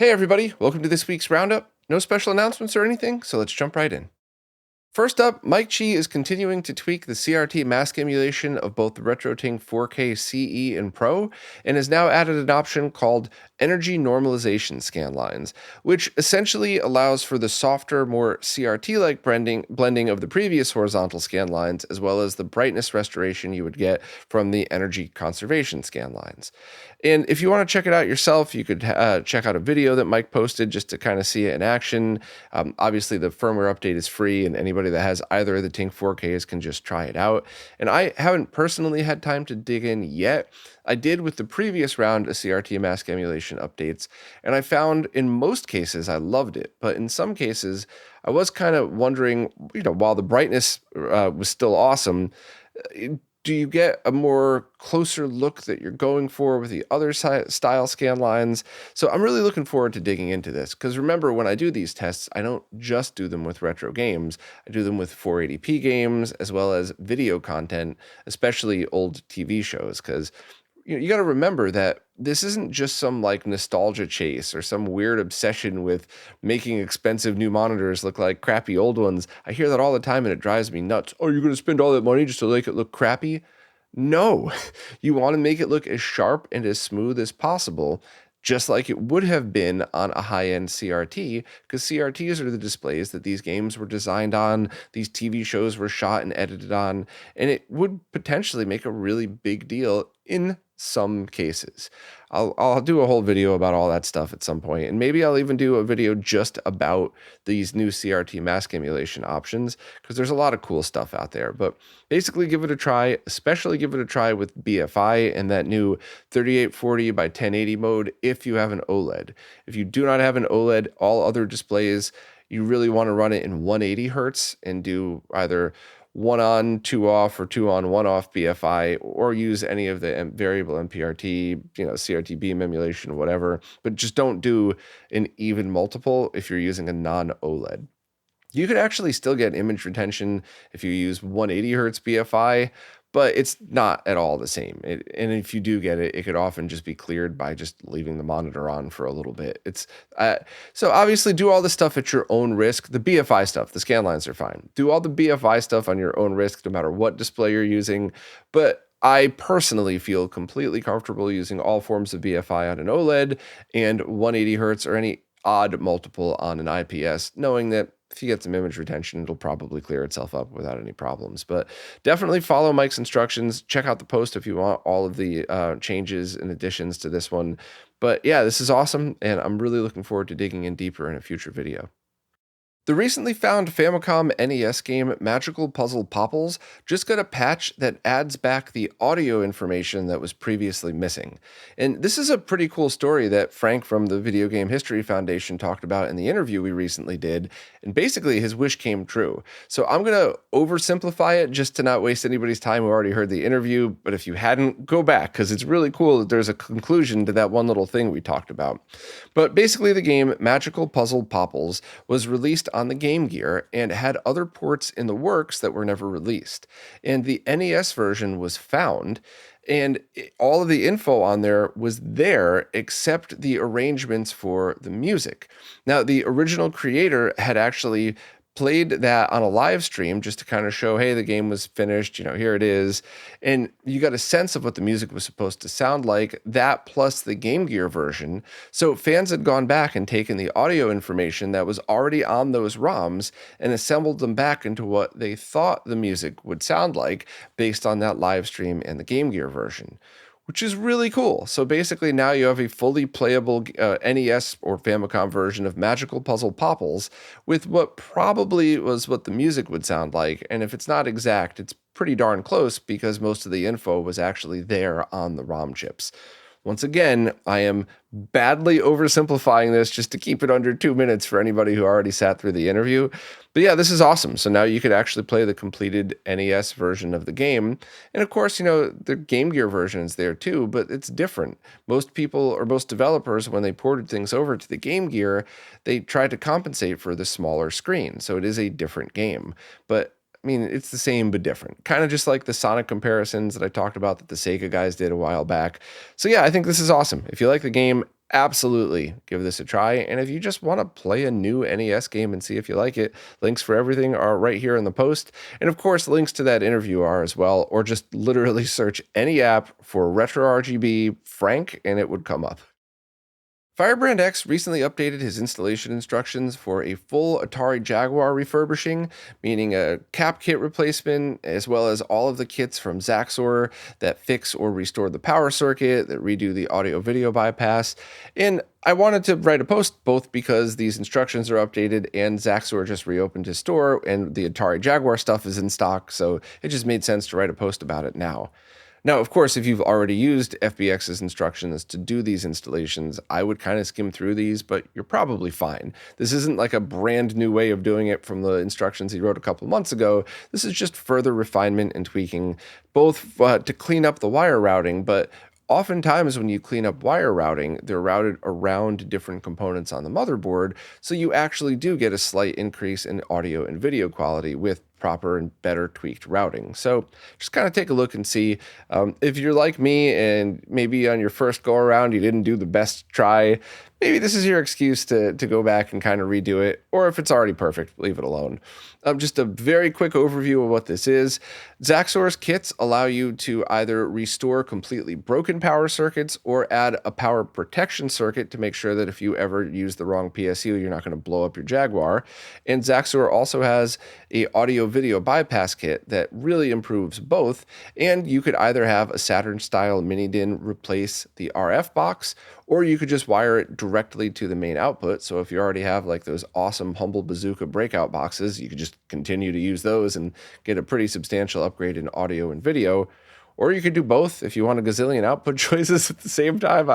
Hey everybody, welcome to this week's Roundup. No special announcements or anything, so let's jump right in. First up, Mike Chi is continuing to tweak the CRT mask emulation of both the RetroTing 4K CE and Pro, and has now added an option called Energy Normalization Scanlines, which essentially allows for the softer, more CRT-like blending of the previous horizontal scanlines, as well as the brightness restoration you would get from the energy conservation scanlines. And if you want to check it out yourself, you could check out a video that Mike posted just to kind of see it in action. Obviously, the firmware update is free, and anybody that has either of the Tink 4Ks can just try it out. And I haven't personally had time to dig in yet. I did with the previous round of CRT mask emulation updates, and I found in most cases I loved it, but in some cases I was kind of wondering, while the brightness was still awesome, do you get a more closer look that you're going for with the other style scan lines? So I'm really looking forward to digging into this, because remember, when I do these tests, I don't just do them with retro games. I do them with 480p games as well as video content, especially old TV shows, because you got to remember that this isn't just some like nostalgia chase or some weird obsession with making expensive new monitors look like crappy old ones. I hear that all the time and it drives me nuts. Oh, you're going to spend all that money just to make it look crappy? No, you want to make it look as sharp and as smooth as possible, just like it would have been on a high-end CRT, because CRTs are the displays that these games were designed on, these TV shows were shot and edited on, and it would potentially make a really big deal in some cases. I'll do a whole video about all that stuff at some point, and maybe I'll even do a video just about these new CRT mask emulation options, because there's a lot of cool stuff out there. But basically, give it a try, especially give it a try with BFI and that new 3840 by 1080 mode if you have an OLED. If you do not have an OLED, all other displays, you really want to run it in 180 hertz and do either 1 on, 2 off, or 2 on, 1 off BFI, or use any of the variable MPRT, CRT beam emulation, whatever, but just don't do an even multiple if you're using a non-OLED. You could actually still get image retention if you use 180 hertz BFI, but it's not at all the same. And if you do get it, it could often just be cleared by just leaving the monitor on for a little bit. So obviously do all the stuff at your own risk. The BFI stuff, the scan lines are fine. Do all the BFI stuff on your own risk, no matter what display you're using. But I personally feel completely comfortable using all forms of BFI on an OLED and 180 hertz or any odd multiple on an IPS, knowing that if you get some image retention, it'll probably clear itself up without any problems. But definitely follow Mike's instructions. Check out the post if you want all of the changes and additions to this one. But yeah, this is awesome, and I'm really looking forward to digging in deeper in a future video. The recently found Famicom NES game Magical Puzzle Popils just got a patch that adds back the audio information that was previously missing. And this is a pretty cool story that Frank from the Video Game History Foundation talked about in the interview we recently did, and basically his wish came true. So I'm going to oversimplify it just to not waste anybody's time who already heard the interview, but if you hadn't, go back, because it's really cool that there's a conclusion to that one little thing we talked about. But basically the game Magical Puzzle Popils was released on the Game Gear and had other ports in the works that were never released. And the NES version was found, and all of the info on there was there except the arrangements for the music. Now, the original creator had actually played that on a live stream just to kind of show, hey, the game was finished, here it is. And you got a sense of what the music was supposed to sound like, that plus the Game Gear version. So fans had gone back and taken the audio information that was already on those ROMs and assembled them back into what they thought the music would sound like based on that live stream and the Game Gear version, which is really cool. So basically now you have a fully playable NES or Famicom version of Magical Puzzle Popils with what probably was what the music would sound like. And if it's not exact, it's pretty darn close, because most of the info was actually there on the ROM chips. Once again, I am badly oversimplifying this just to keep it under 2 minutes for anybody who already sat through the interview. But yeah, this is awesome. So now you could actually play the completed NES version of the game. And of course, the Game Gear version is there too, but it's different. Most people or most developers, when they ported things over to the Game Gear, they tried to compensate for the smaller screen. So it is a different game. But it's the same but different. Kind of just like the Sonic comparisons that I talked about that the Sega guys did a while back. So yeah, I think this is awesome. If you like the game, Absolutely give this a try. And if you just want to play a new NES game and see if you like it, links for everything are right here in the post. And of course, links to that interview are as well, or just literally search any app for RetroRGB Frank and it would come up. Firebrand X recently updated his installation instructions for a full Atari Jaguar refurbishing, meaning a cap kit replacement, as well as all of the kits from Zaxor that fix or restore the power circuit, that redo the audio video bypass. And I wanted to write a post both because these instructions are updated and Zaxor just reopened his store and the Atari Jaguar stuff is in stock, so it just made sense to write a post about it now. Now, of course, if you've already used FBX's instructions to do these installations, I would kind of skim through these, but you're probably fine. This isn't like a brand new way of doing it from the instructions he wrote a couple months ago. This is just further refinement and tweaking, both to clean up the wire routing, but oftentimes when you clean up wire routing, they're routed around different components on the motherboard, so you actually do get a slight increase in audio and video quality with proper and better tweaked routing. So just kind of take a look and see if you're like me and maybe on your first go around you didn't do the best try. Maybe this is your excuse to go back and kind of redo it, or if it's already perfect, leave it alone. Just a very quick overview of what this is. Zaxor's kits allow you to either restore completely broken power circuits or add a power protection circuit to make sure that if you ever use the wrong PSU, you're not going to blow up your Jaguar. And Zaxor also has a audio video bypass kit that really improves both, and you could either have a Saturn style mini DIN replace the RF box, or you could just wire it directly to the main output. So if you already have like those awesome Humble Bazooka breakout boxes, you could just continue to use those and get a pretty substantial upgrade in audio and video. Or you could do both if you want a gazillion output choices at the same time.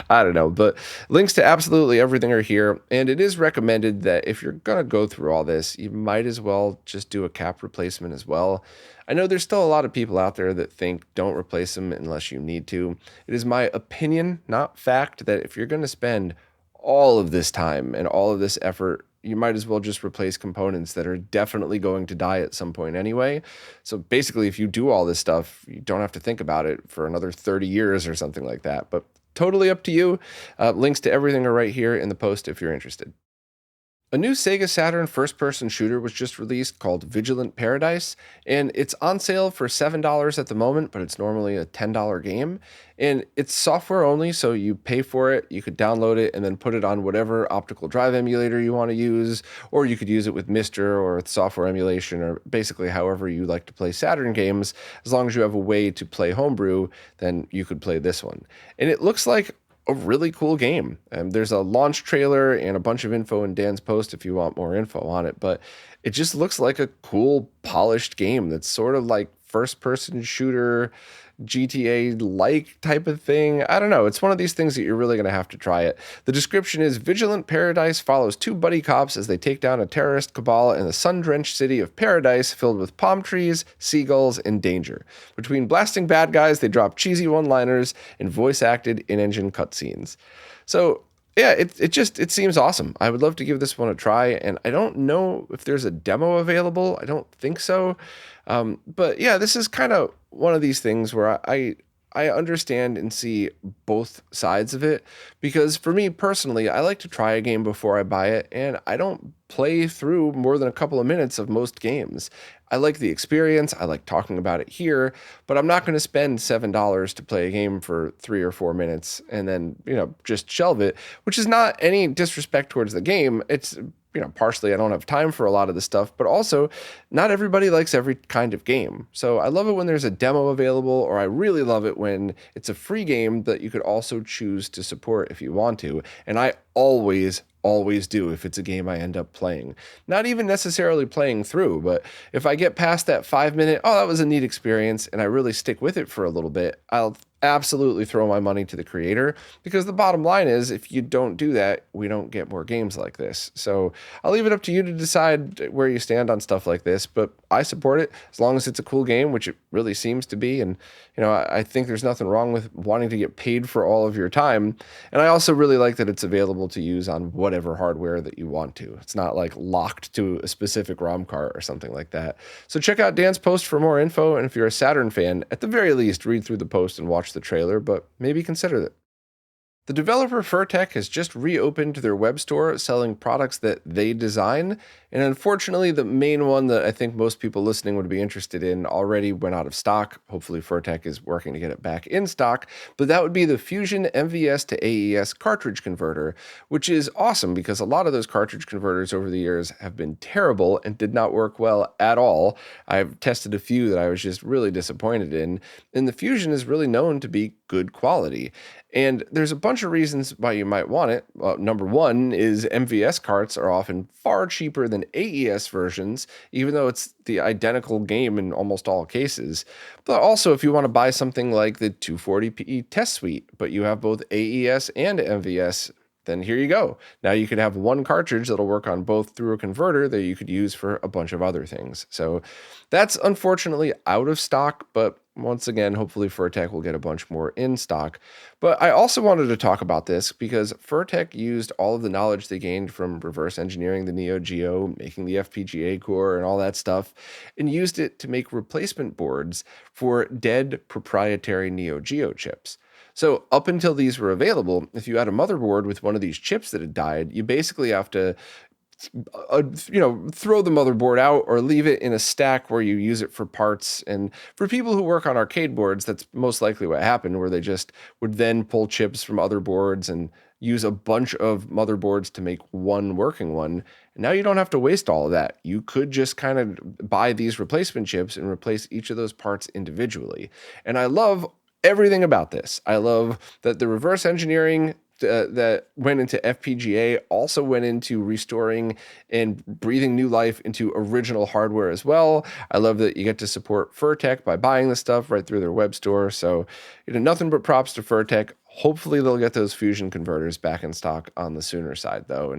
I don't know. But links to absolutely everything are here. And it is recommended that if you're going to go through all this, you might as well just do a cap replacement as well. I know there's still a lot of people out there that think don't replace them unless you need to. It is my opinion, not fact, that if you're going to spend all of this time and all of this effort, you might as well just replace components that are definitely going to die at some point anyway. So basically, if you do all this stuff, you don't have to think about it for another 30 years or something like that. But totally up to you. Links to everything are right here in the post if you're interested. A new Sega Saturn first-person shooter was just released called Vigilant Paradise, and it's on sale for $7 at the moment, but it's normally a $10 game. And it's software only, so you pay for it, you could download it, and then put it on whatever optical drive emulator you want to use, or you could use it with Mister or with software emulation, or basically however you like to play Saturn games. As long as you have a way to play homebrew, then you could play this one. And it looks like a really cool game. There's a launch trailer and a bunch of info in Dan's post if you want more info on it, but it just looks like a cool, polished game that's sort of like first-person shooter, GTA-like type of thing. I don't know. It's one of these things that you're really going to have to try it. The description is Vigilant Paradise follows two buddy cops as they take down a terrorist cabal in the sun-drenched city of Paradise filled with palm trees, seagulls, and danger. Between blasting bad guys, they drop cheesy one-liners and voice-acted in-engine cutscenes. So yeah, it seems awesome. I would love to give this one a try, and I don't know if there's a demo available. I don't think so. But yeah, this is kind of one of these things where I understand and see both sides of it, because for me personally, I like to try a game before I buy it, and I don't play through more than a couple of minutes of most games. I like the experience, I like talking about it here, but I'm not going to spend $7 to play a game for 3 or 4 minutes and then, just shelve it, which is not any disrespect towards the game. It's partially I don't have time for a lot of this stuff, but also not everybody likes every kind of game. So I love it when there's a demo available, or I really love it when it's a free game that you could also choose to support if you want to. And I always do if it's a game I end up playing. Not even necessarily playing through, but if I get past that 5 minute, oh, that was a neat experience, and I really stick with it for a little bit, I'll absolutely throw my money to the creator, because the bottom line is if you don't do that, we don't get more games like this. So I'll leave it up to you to decide where you stand on stuff like this, but I support it as long as it's a cool game, which it really seems to be. And I think there's nothing wrong with wanting to get paid for all of your time. And I also really like that it's available to use on whatever hardware that you want to. It's not like locked to a specific ROM card or something like that. So check out Dan's post for more info, and if you're a Saturn fan, at the very least, read through the post and watch the trailer, but maybe consider it. The developer Furrtek has just reopened their web store selling products that they design, and unfortunately, the main one that I think most people listening would be interested in already went out of stock. Hopefully, Furrtek is working to get it back in stock, but that would be the Fusion MVS to AES cartridge converter, which is awesome because a lot of those cartridge converters over the years have been terrible and did not work well at all. I've tested a few that I was just really disappointed in, and the Fusion is really known to be good quality. And there's a bunch of reasons why you might want it. Number one is MVS carts are often far cheaper than AES versions, even though it's the identical game in almost all cases. But also, if you want to buy something like the 240p test suite, but you have both AES and MVS, then here you go. Now you could have one cartridge that'll work on both through a converter that you could use for a bunch of other things. So that's unfortunately out of stock, but once again, hopefully Furrtek will get a bunch more in stock. But I also wanted to talk about this because Furrtek used all of the knowledge they gained from reverse engineering the Neo Geo, making the FPGA core and all that stuff, and used it to make replacement boards for dead proprietary Neo Geo chips. So up until these were available, if you had a motherboard with one of these chips that had died, you basically have to throw the motherboard out or leave it in a stack where you use it for parts. And for people who work on arcade boards, that's most likely what happened, where they just would then pull chips from other boards and use a bunch of motherboards to make one working one. And now you don't have to waste all of that. You could just kind of buy these replacement chips and replace each of those parts individually. And I love everything about this. I love that the reverse engineering that went into FPGA also went into restoring and breathing new life into original hardware as well. I love that you get to support Furrtek by buying the stuff right through their web store. So, nothing but props to Furrtek. Hopefully they'll get those Fusion converters back in stock on the sooner side though.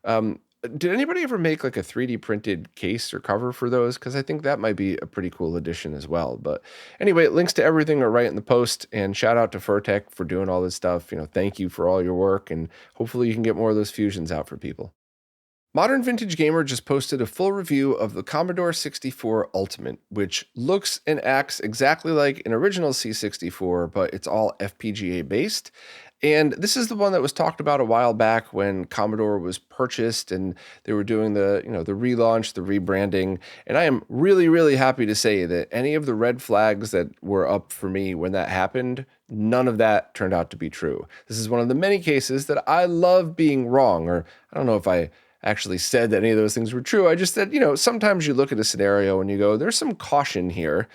And did anybody ever make like a 3D printed case or cover for those? Because I think that might be a pretty cool addition as well. But anyway, links to everything are right in the post. And shout out to Furrtek for doing all this stuff. Thank you for all your work. And hopefully you can get more of those Fusions out for people. Modern Vintage Gamer just posted a full review of the Commodore 64 Ultimate, which looks and acts exactly like an original C64, but it's all FPGA based. And this is the one that was talked about a while back when Commodore was purchased and they were doing the relaunch, the rebranding. And I am really, really happy to say that any of the red flags that were up for me when that happened, none of that turned out to be true. This is one of the many cases that I love being wrong, or I don't know if I actually said that any of those things were true. I just said, sometimes you look at a scenario and you go, there's some caution here,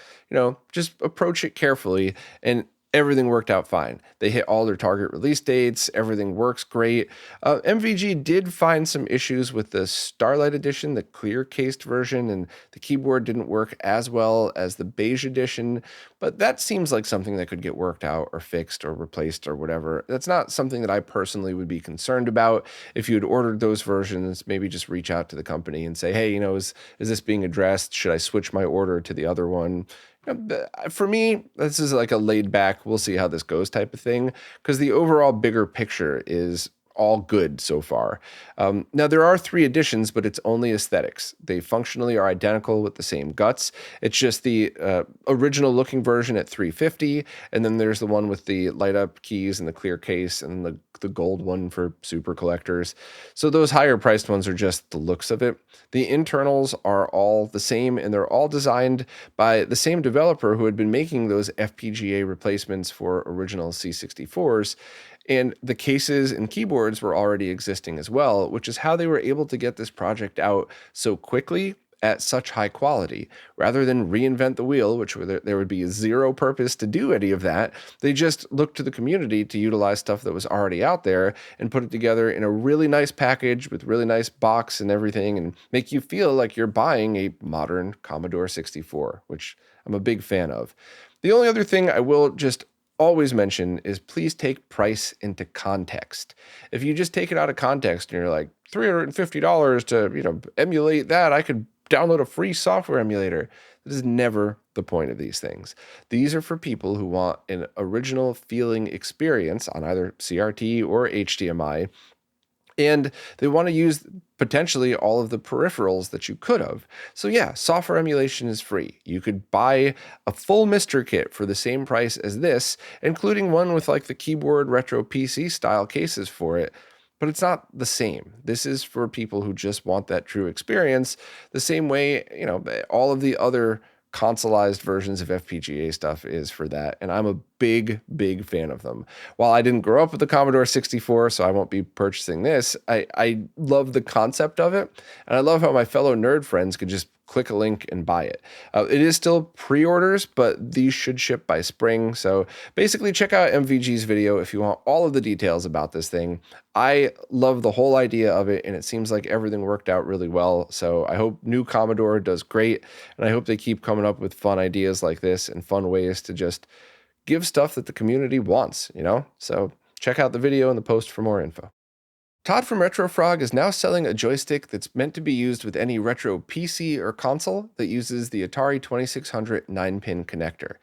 just approach it carefully. And everything worked out fine. They hit all their target release dates. Everything works great. MVG did find some issues with the Starlight Edition, the clear cased version, and the keyboard didn't work as well as the beige edition. But that seems like something that could get worked out or fixed or replaced or whatever. That's not something that I personally would be concerned about. If you had ordered those versions, maybe just reach out to the company and say, hey, is this being addressed? Should I switch my order to the other one? For me, this is like a laid back, we'll see how this goes type of thing, because the overall bigger picture is all good so far. Now, there are 3 editions, but it's only aesthetics. They functionally are identical with the same guts. It's just the original looking version at $350, and then there's the one with the light up keys and the clear case and the gold one for super collectors. So those higher priced ones are just the looks of it. The internals are all the same, and they're all designed by the same developer who had been making those FPGA replacements for original C64s. And the cases and keyboards were already existing as well, which is how they were able to get this project out so quickly at such high quality. Rather than reinvent the wheel, which there would be zero purpose to do any of that, they just looked to the community to utilize stuff that was already out there and put it together in a really nice package with really nice box and everything, and make you feel like you're buying a modern Commodore 64, which I'm a big fan of. The only other thing I will just always mention is please take price into context. If you just take it out of context and you're like, $350 to, emulate that, I could download a free software emulator. That is never the point of these things. These are for people who want an original feeling experience on either CRT or HDMI. And they want to use potentially all of the peripherals that you could have. So yeah, software emulation is free. You could buy a full Mister kit for the same price as this, including one with like the keyboard retro PC style cases for it. But it's not the same. This is for people who just want that true experience, the same way, all of the other consoleized versions of FPGA stuff is for that. And I'm a big, big fan of them. While I didn't grow up with the Commodore 64, so I won't be purchasing this, I love the concept of it. And I love how my fellow nerd friends could just click a link and buy it. It is still pre-orders, but these should ship by spring. So basically check out MVG's video if you want all of the details about this thing. I love the whole idea of it, and it seems like everything worked out really well. So I hope new Commodore does great, and I hope they keep coming up with fun ideas like this and fun ways to just give stuff that the community wants, So check out the video and the post for more info. Todd from RetroFrog is now selling a joystick that's meant to be used with any retro PC or console that uses the Atari 2600 9-pin connector.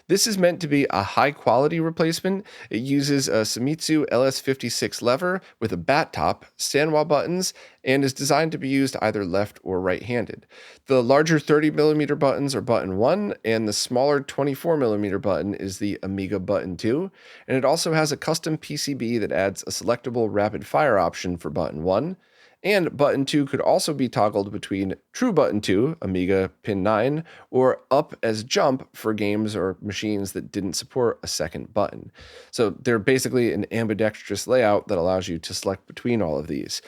This is meant to be a high-quality replacement. It uses a Famitsu LS56 lever with a bat top, stand-wall buttons, and is designed to be used either left or right-handed. The larger 30mm buttons are button 1, and the smaller 24mm button is the Amiga button 2, and it also has a custom PCB that adds a selectable rapid-fire option for button 1, and button 2 could also be toggled between true button 2, Amiga pin 9, or up as jump for games or machines that didn't support a second button. So they're basically an ambidextrous layout that allows you to select between all of these.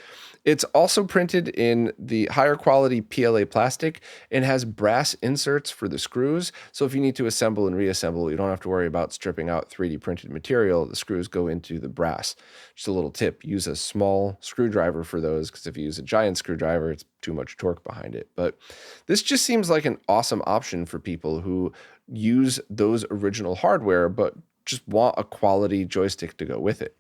It's also printed in the higher quality PLA plastic and has brass inserts for the screws. So if you need to assemble and reassemble, you don't have to worry about stripping out 3D printed material. The screws go into the brass. Just a little tip, use a small screwdriver for those, because if you use a giant screwdriver, it's too much torque behind it. But this just seems like an awesome option for people who use those original hardware, but just want a quality joystick to go with it.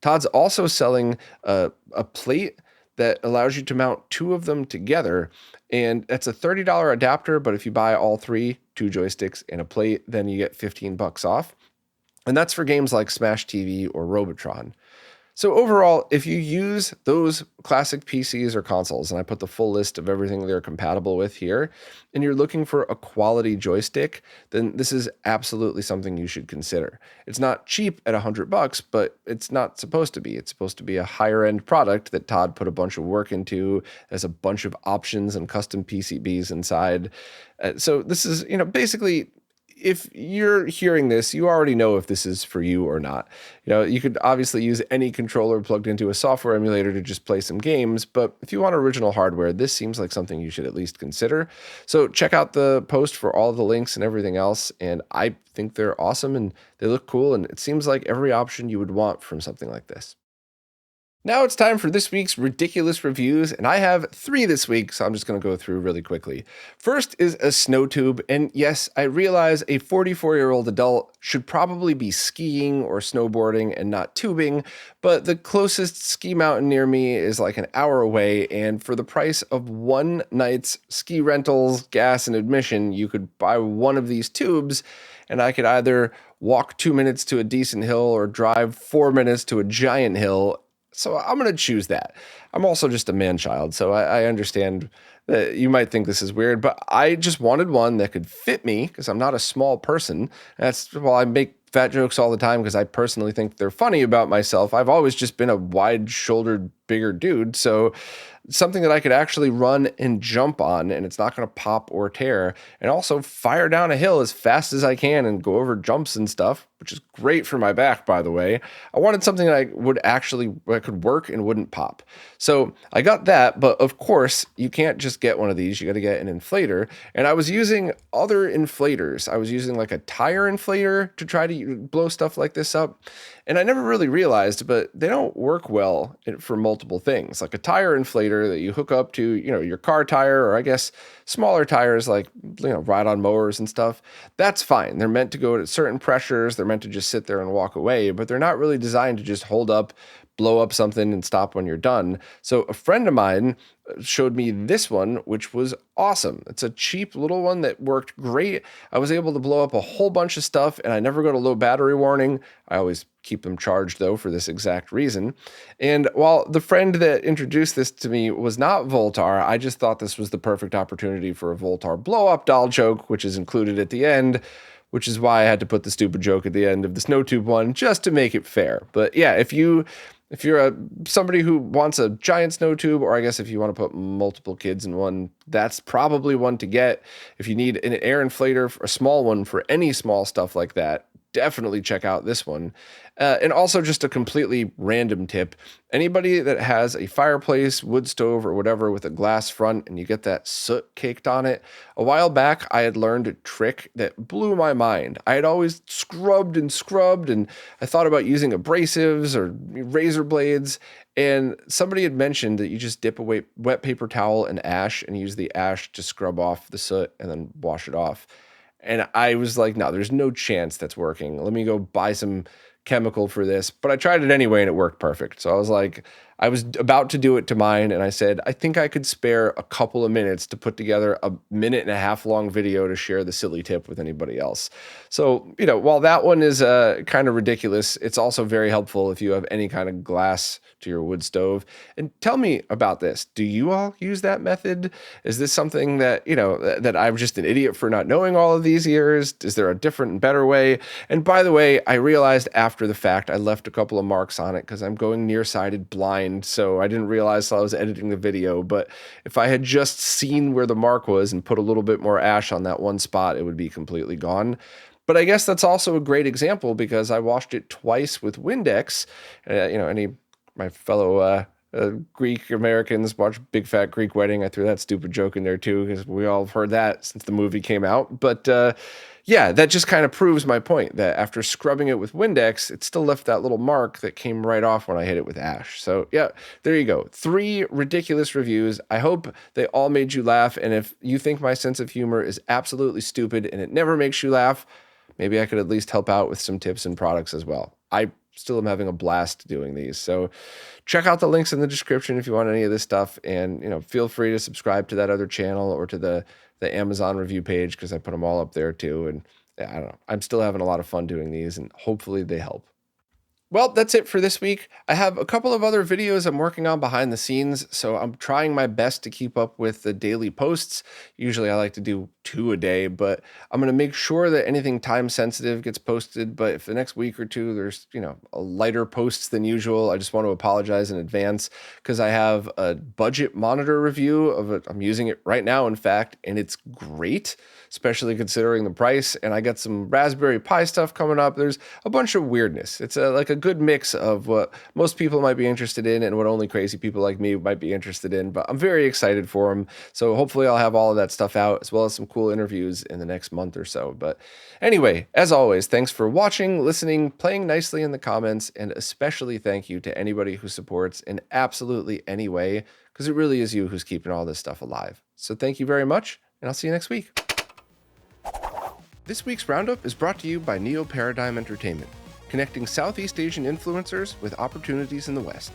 Todd's also selling a plate that allows you to mount two of them together, and it's a $30 adapter, but if you buy all three, two joysticks and a plate, then you get $15 off. And that's for games like Smash TV or Robotron. So overall, if you use those classic PCs or consoles, and I put the full list of everything they're compatible with here, and you're looking for a quality joystick, then this is absolutely something you should consider. It's not cheap at $100, but it's not supposed to be. It's supposed to be a higher end product that Todd put a bunch of work into. There's a bunch of options and custom PCBs inside. So this is, basically, if you're hearing this, you already know if this is for you or not. You could obviously use any controller plugged into a software emulator to just play some games, but if you want original hardware, this seems like something you should at least consider. So check out the post for all the links and everything else, and I think they're awesome and they look cool, and it seems like every option you would want from something like this. Now it's time for this week's ridiculous reviews, and I have 3 this week, so I'm just going to go through really quickly. First is a snow tube, and yes, I realize a 44-year-old adult should probably be skiing or snowboarding and not tubing, but the closest ski mountain near me is like an hour away, and for the price of one night's ski rentals, gas, and admission, you could buy one of these tubes, and I could either walk 2 minutes to a decent hill or drive 4 minutes to a giant hill. So I'm going to choose that. I'm also just a man-child, so I understand that you might think this is weird, but I just wanted one that could fit me because I'm not a small person. I make fat jokes all the time because I personally think they're funny about myself. I've always just been a wide-shouldered, bigger dude, so something that I could actually run and jump on, and it's not going to pop or tear, and also fire down a hill as fast as I can and go over jumps and stuff, which is great for my back, by the way. I wanted something that could work and wouldn't pop. So I got that, but of course, you can't just get one of these. You got to get an inflator, and I was using other inflators. I was using like a tire inflator to try to blow stuff like this up, and I never really realized, but they don't work well for multiple things. Like a tire inflator that you hook up to, your car tire, or I guess smaller tires like, ride-on mowers and stuff, that's fine. They're meant to go at certain pressures. They're meant to just sit there and walk away, but they're not really designed to just hold up blow up something and stop when you're done. So a friend of mine showed me this one, which was awesome. It's a cheap little one that worked great. I was able to blow up a whole bunch of stuff, and I never got a low battery warning. I always keep them charged, though, for this exact reason. And while the friend that introduced this to me was not Voltar, I just thought this was the perfect opportunity for a Voltar blow-up doll joke, which is included at the end, which is why I had to put the stupid joke at the end of the snow tube one, just to make it fair. But yeah, if you're somebody who wants a giant snow tube, or I guess if you want to put multiple kids in one, that's probably one to get. If you need an air inflator, a small one for any small stuff like that, definitely check out this one. And also, just a completely random tip, anybody that has a fireplace, wood stove, or whatever with a glass front and you get that soot caked on it, a while back I had learned a trick that blew my mind. I had always scrubbed, and I thought about using abrasives or razor blades, and somebody had mentioned that you just dip a wet paper towel in ash and use the ash to scrub off the soot and then wash it off. And I was like, no, there's no chance that's working. Let me go buy some chemical for this. But I tried it anyway and it worked perfect. So I was like, I was about to do it to mine, and I said, I think I could spare a couple of minutes to put together a 1.5-minute long video to share the silly tip with anybody else. So, while that one is kind of ridiculous, it's also very helpful if you have any kind of glass to your wood stove. And tell me about this. Do you all use that method? Is this something that, that I'm just an idiot for not knowing all of these years? Is there a different and better way? And by the way, I realized after the fact, I left a couple of marks on it because I'm going nearsighted blind. So I didn't realize till I was editing the video, but if I had just seen where the mark was and put a little bit more ash on that one spot, it would be completely gone. But I guess that's also a great example because I washed it twice with Windex. My fellow Greek Americans watch Big Fat Greek Wedding. I threw that stupid joke in there too because we all have heard that since the movie came out. But yeah, that just kind of proves my point that after scrubbing it with Windex, it still left that little mark that came right off when I hit it with ash. So yeah, there you go. 3 ridiculous reviews. I hope they all made you laugh. And if you think my sense of humor is absolutely stupid and it never makes you laugh, maybe I could at least help out with some tips and products as well. I still am having a blast doing these. So check out the links in the description if you want any of this stuff. And, feel free to subscribe to that other channel or to the Amazon review page because I put them all up there too. And yeah, I don't know. I'm still having a lot of fun doing these and hopefully they help. Well, that's it for this week. I have a couple of other videos I'm working on behind the scenes, so I'm trying my best to keep up with the daily posts. Usually I like to do 2 a day, but I'm going to make sure that anything time sensitive gets posted. But if the next week or 2 there's, a lighter posts than usual, I just want to apologize in advance because I have a budget monitor review of it. I'm using it right now, in fact, and it's great, especially considering the price. And I got some Raspberry Pi stuff coming up. There's a bunch of weirdness. It's like a good mix of what most people might be interested in and what only crazy people like me might be interested in, but I'm very excited for them. So hopefully I'll have all of that stuff out as well as some cool interviews in the next month or so. But anyway, as always, thanks for watching, listening, playing nicely in the comments, and especially thank you to anybody who supports in absolutely any way, because it really is you who's keeping all this stuff alive. So thank you very much, and I'll see you next week. This week's Roundup is brought to you by Neo Paradigm Entertainment, connecting Southeast Asian influencers with opportunities in the West.